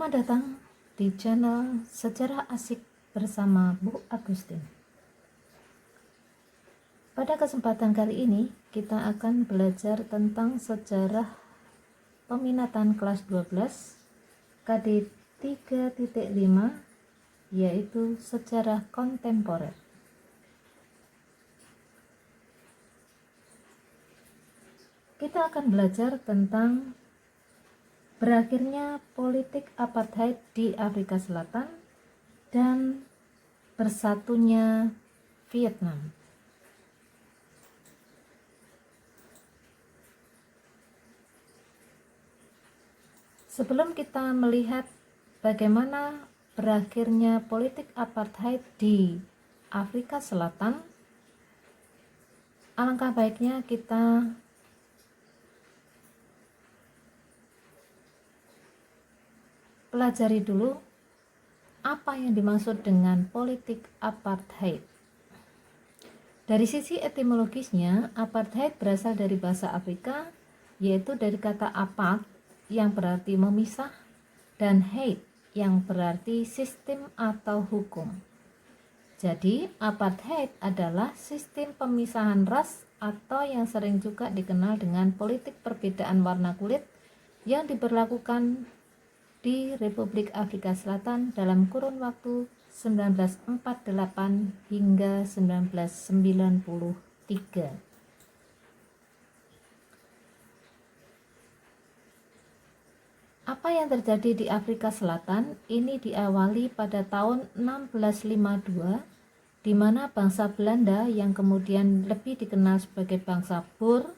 Selamat datang di channel Sejarah Asik bersama Bu Agustin. Pada kesempatan kali ini kita akan belajar tentang sejarah peminatan kelas 12 KD 3.5, yaitu sejarah kontemporer. Kita akan belajar tentang berakhirnya politik apartheid di Afrika Selatan dan bersatunya Vietnam. Sebelum kita melihat bagaimana berakhirnya politik apartheid di Afrika Selatan, alangkah baiknya kita pelajari dulu apa yang dimaksud dengan politik apartheid. Dari sisi etimologisnya, apartheid berasal dari bahasa Afrika, yaitu dari kata apart yang berarti memisah dan heid yang berarti sistem atau hukum. Jadi, apartheid adalah sistem pemisahan ras atau yang sering juga dikenal dengan politik perbedaan warna kulit yang diberlakukan di Republik Afrika Selatan dalam kurun waktu 1948 hingga 1993. Apa yang terjadi di Afrika Selatan ini diawali pada tahun 1652, di mana bangsa Belanda yang kemudian lebih dikenal sebagai bangsa Boer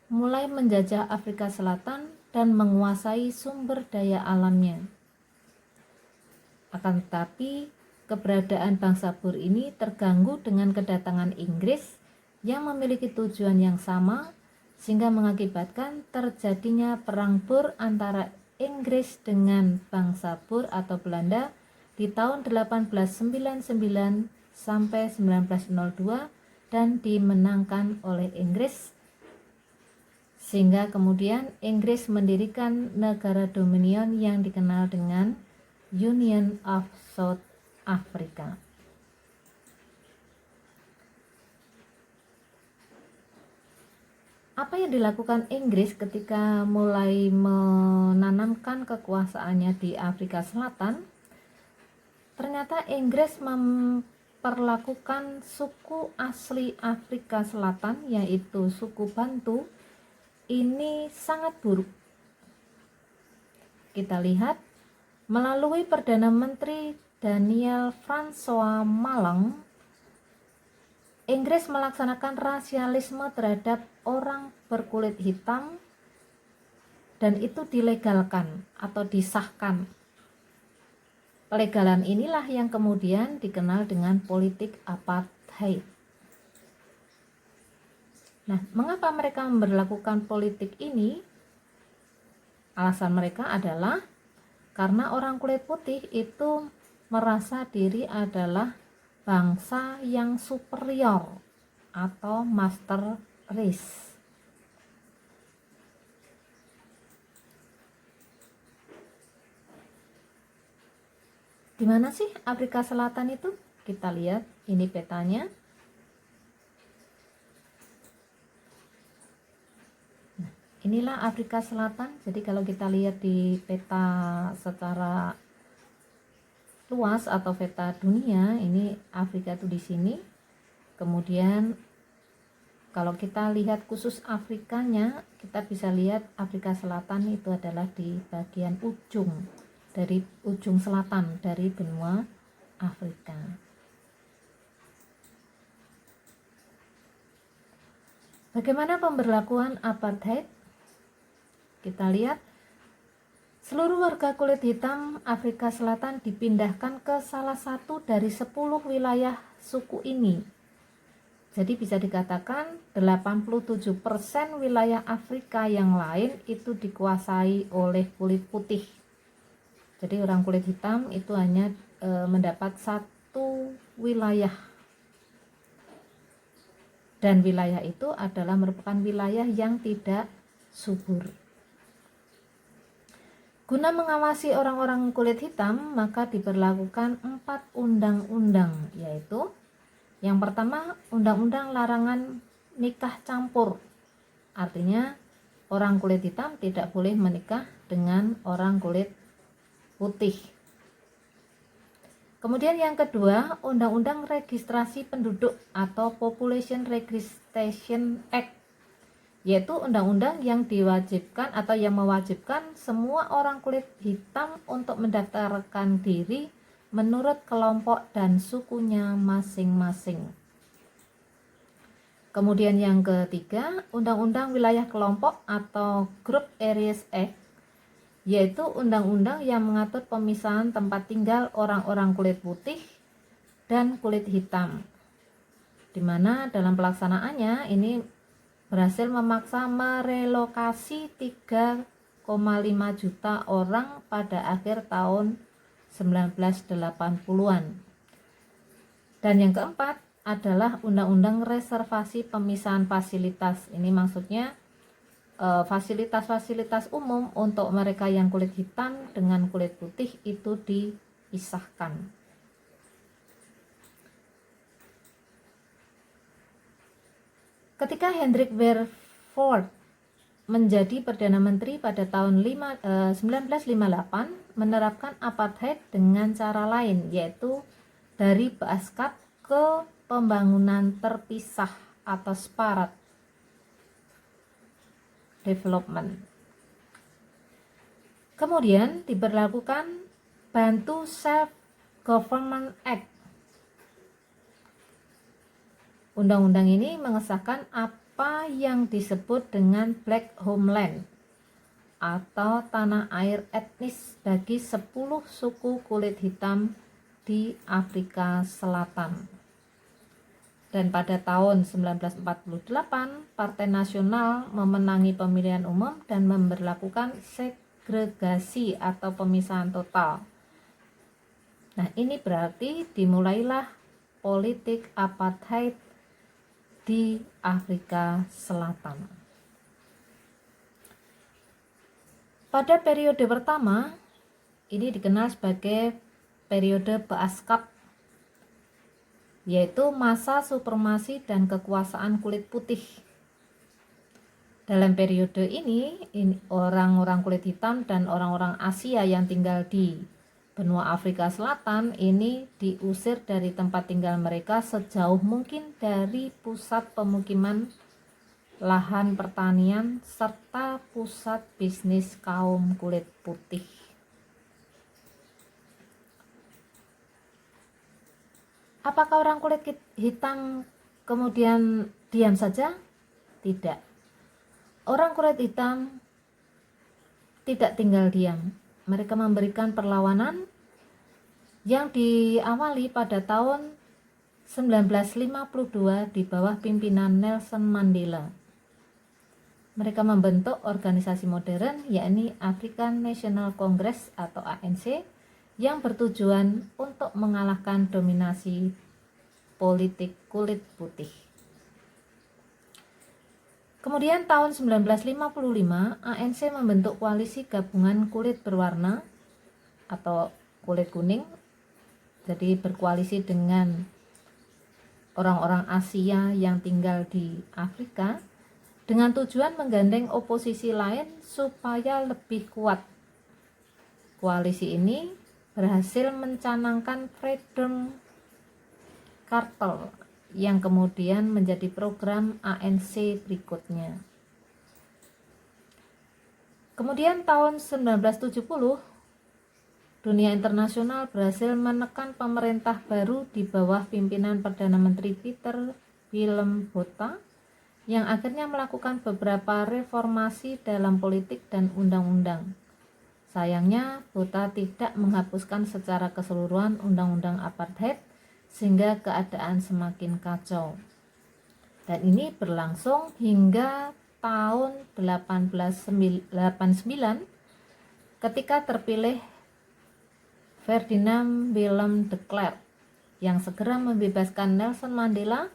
mulai menjajah Afrika Selatan dan menguasai sumber daya alamnya. Akan tetapi, keberadaan bangsa Boer ini terganggu dengan kedatangan Inggris yang memiliki tujuan yang sama, sehingga mengakibatkan terjadinya perang Boer antara Inggris dengan bangsa Boer atau Belanda di tahun 1899 sampai 1902 dan dimenangkan oleh Inggris, sehingga kemudian Inggris mendirikan negara dominion yang dikenal dengan Union of South Africa. Apa yang dilakukan Inggris ketika mulai menanamkan kekuasaannya di Afrika Selatan? Ternyata Inggris memperlakukan suku asli Afrika Selatan, yaitu suku Bantu, ini sangat buruk. Kita lihat melalui Perdana Menteri Daniel François Malang, Inggris melaksanakan rasialisme terhadap orang berkulit hitam dan itu dilegalkan atau disahkan. Pelegalan inilah yang kemudian dikenal dengan politik apartheid. Nah, mengapa mereka memberlakukan politik ini? Alasan mereka adalah karena orang kulit putih itu merasa diri adalah bangsa yang superior atau master race. Di mana sih Afrika Selatan itu? Kita lihat ini petanya. Inilah Afrika Selatan. Jadi kalau kita lihat di peta secara luas atau peta dunia, ini Afrika itu di sini. Kemudian kalau kita lihat khusus Afrikanya, kita bisa lihat Afrika Selatan itu adalah di bagian ujung, dari ujung selatan dari benua Afrika. Bagaimana pemberlakuan apartheid? Kita lihat, seluruh warga kulit hitam Afrika Selatan dipindahkan ke salah satu dari 10 wilayah suku ini. Jadi bisa dikatakan 87% wilayah Afrika yang lain itu dikuasai oleh kulit putih. Jadi orang kulit hitam itu hanya mendapat satu wilayah. Dan wilayah itu adalah merupakan wilayah yang tidak subur. Guna mengawasi orang-orang kulit hitam, maka diberlakukan 4 undang-undang, yaitu yang pertama, Undang-Undang Larangan Nikah Campur. Artinya, orang kulit hitam tidak boleh menikah dengan orang kulit putih. Kemudian yang kedua, Undang-Undang Registrasi Penduduk atau Population Registration Act, yaitu undang-undang yang diwajibkan atau yang mewajibkan semua orang kulit hitam untuk mendaftarkan diri menurut kelompok dan sukunya masing-masing. Kemudian yang ketiga, Undang-Undang Wilayah Kelompok atau Group Areas Act, yaitu undang-undang yang mengatur pemisahan tempat tinggal orang-orang kulit putih dan kulit hitam, di mana dalam pelaksanaannya ini berhasil memaksa merelokasi 3,5 juta orang pada akhir tahun 1980-an. Dan yang keempat adalah Undang-Undang Reservasi Pemisahan Fasilitas. Ini maksudnya fasilitas-fasilitas umum untuk mereka yang kulit hitam dengan kulit putih itu dipisahkan. Ketika Hendrik Verwoerd menjadi Perdana Menteri pada tahun 1958, menerapkan apartheid dengan cara lain, yaitu dari baaskap ke pembangunan terpisah atau separate development. Kemudian diberlakukan Bantu Self-Government Act. Undang-undang ini mengesahkan apa yang disebut dengan Black Homeland atau tanah air etnis bagi 10 suku kulit hitam di Afrika Selatan. Dan pada tahun 1948, Partai Nasional memenangi pemilihan umum dan memberlakukan segregasi atau pemisahan total. Nah, ini berarti dimulailah politik apartheid di Afrika Selatan. Pada periode pertama, ini dikenal sebagai periode baaskap, yaitu masa supremasi dan kekuasaan kulit putih. Dalam periode ini orang-orang kulit hitam dan orang-orang Asia yang tinggal di benua Afrika Selatan ini diusir dari tempat tinggal mereka sejauh mungkin dari pusat pemukiman, lahan pertanian, serta pusat bisnis kaum kulit putih. Apakah orang kulit hitam kemudian diam saja? Tidak. Orang kulit hitam tidak tinggal diam. Mereka memberikan perlawanan yang diawali pada tahun 1952 di bawah pimpinan Nelson Mandela. Mereka membentuk organisasi modern, yakni African National Congress atau ANC, yang bertujuan untuk mengalahkan dominasi politik kulit putih. Kemudian tahun 1955, ANC membentuk koalisi gabungan kulit berwarna atau kulit kuning, jadi berkoalisi dengan orang-orang Asia yang tinggal di Afrika dengan tujuan menggandeng oposisi lain supaya lebih kuat. Koalisi ini berhasil mencanangkan Freedom Charter yang kemudian menjadi program ANC berikutnya. Kemudian tahun 1970, dunia internasional berhasil menekan pemerintah baru di bawah pimpinan Perdana Menteri Pieter Willem Botha yang akhirnya melakukan beberapa reformasi dalam politik dan undang-undang. Sayangnya, Botha tidak menghapuskan secara keseluruhan undang-undang apartheid sehingga keadaan semakin kacau. Dan ini berlangsung hingga tahun 1889 ketika terpilih Ferdinand Willem de Klerk yang segera membebaskan Nelson Mandela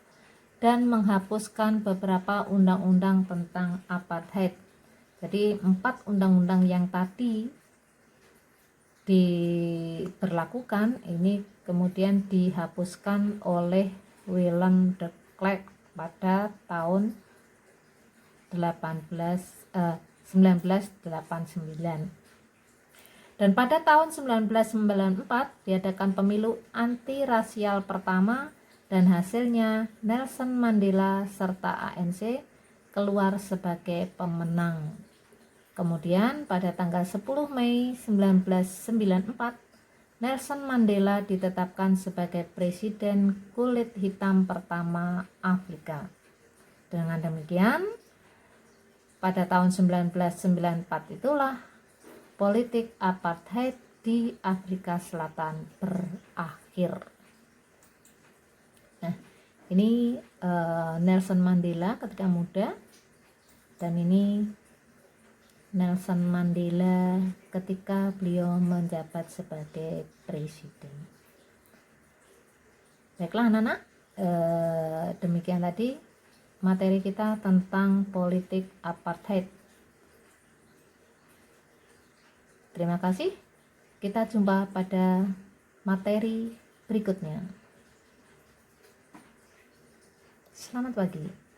dan menghapuskan beberapa undang-undang tentang apartheid. Jadi 4 undang-undang yang tadi diberlakukan, ini kemudian dihapuskan oleh Willem de Klerk pada tahun 1989. Dan pada tahun 1994 diadakan pemilu anti-rasial pertama dan hasilnya Nelson Mandela serta ANC keluar sebagai pemenang. Kemudian pada tanggal 10 Mei 1994 Nelson Mandela ditetapkan sebagai presiden kulit hitam pertama Afrika. Dengan demikian, pada tahun 1994 itulah politik apartheid di Afrika Selatan berakhir. Nah, ini Nelson Mandela ketika muda, dan ini Nelson Mandela ketika beliau menjabat sebagai presiden. Baiklah anak-anak, demikian tadi materi kita tentang politik apartheid. Terima kasih. Kita jumpa pada materi berikutnya. Selamat pagi.